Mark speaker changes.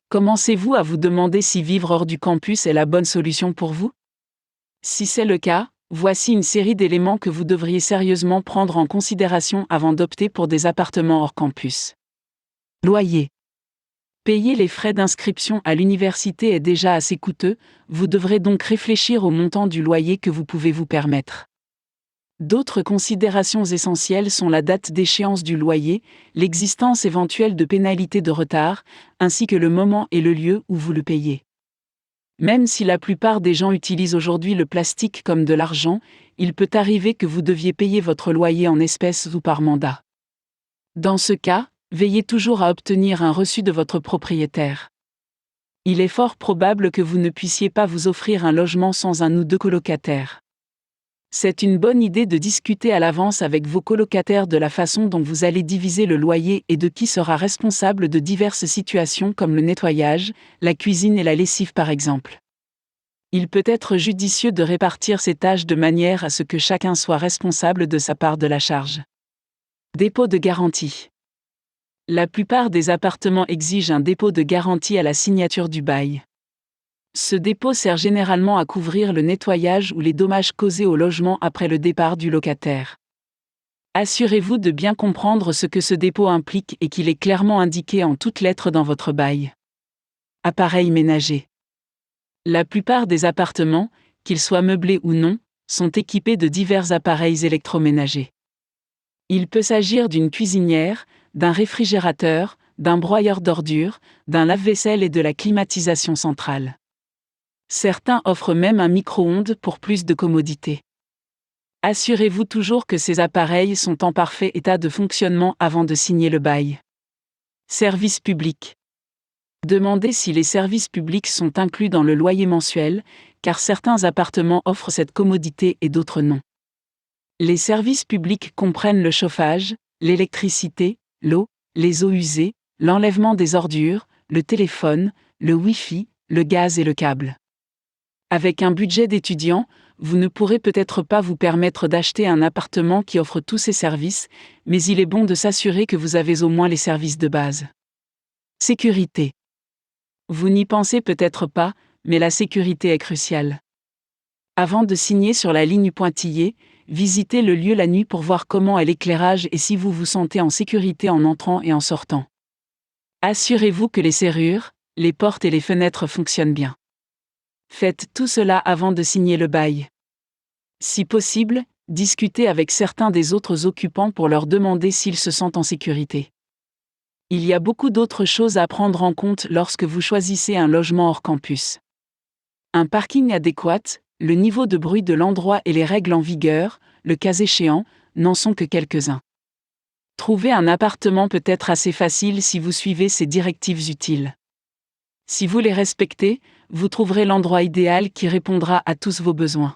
Speaker 1: Commencez-vous à vous demander si vivre hors du campus est la bonne solution pour vous? Si c'est le cas, voici une série d'éléments que vous devriez sérieusement prendre en considération avant d'opter pour des appartements hors campus. Loyer. Payer les frais d'inscription à l'université est déjà assez coûteux, vous devrez donc réfléchir au montant du loyer que vous pouvez vous permettre. D'autres considérations essentielles sont la date d'échéance du loyer, l'existence éventuelle de pénalités de retard, ainsi que le moment et le lieu où vous le payez. Même si la plupart des gens utilisent aujourd'hui le plastique comme de l'argent, il peut arriver que vous deviez payer votre loyer en espèces ou par mandat. Dans ce cas, veillez toujours à obtenir un reçu de votre propriétaire. Il est fort probable que vous ne puissiez pas vous offrir un logement sans un ou deux colocataires. C'est une bonne idée de discuter à l'avance avec vos colocataires de la façon dont vous allez diviser le loyer et de qui sera responsable de diverses situations comme le nettoyage, la cuisine et la lessive par exemple. Il peut être judicieux de répartir ces tâches de manière à ce que chacun soit responsable de sa part de la charge. Dépôt de garantie. La plupart des appartements exigent un dépôt de garantie à la signature du bail. Ce dépôt sert généralement à couvrir le nettoyage ou les dommages causés au logement après le départ du locataire. Assurez-vous de bien comprendre ce que ce dépôt implique et qu'il est clairement indiqué en toutes lettres dans votre bail. Appareils ménagers. La plupart des appartements, qu'ils soient meublés ou non, sont équipés de divers appareils électroménagers. Il peut s'agir d'une cuisinière, d'un réfrigérateur, d'un broyeur d'ordures, d'un lave-vaisselle et de la climatisation centrale. Certains offrent même un micro-ondes pour plus de commodité. Assurez-vous toujours que ces appareils sont en parfait état de fonctionnement avant de signer le bail. Services publics. Demandez si les services publics sont inclus dans le loyer mensuel, car certains appartements offrent cette commodité et d'autres non. Les services publics comprennent le chauffage, l'électricité, l'eau, les eaux usées, l'enlèvement des ordures, le téléphone, le Wi-Fi, le gaz et le câble. Avec un budget d'étudiant, vous ne pourrez peut-être pas vous permettre d'acheter un appartement qui offre tous ces services, mais il est bon de s'assurer que vous avez au moins les services de base. Sécurité. Vous n'y pensez peut-être pas, mais la sécurité est cruciale. Avant de signer sur la ligne pointillée, visitez le lieu la nuit pour voir comment est l'éclairage et si vous vous sentez en sécurité en entrant et en sortant. Assurez-vous que les serrures, les portes et les fenêtres fonctionnent bien. Faites tout cela avant de signer le bail. Si possible, discutez avec certains des autres occupants pour leur demander s'ils se sentent en sécurité. Il y a beaucoup d'autres choses à prendre en compte lorsque vous choisissez un logement hors campus. Un parking adéquat, le niveau de bruit de l'endroit et les règles en vigueur, le cas échéant, n'en sont que quelques-uns. Trouver un appartement peut être assez facile si vous suivez ces directives utiles. Si vous les respectez, vous trouverez l'endroit idéal qui répondra à tous vos besoins.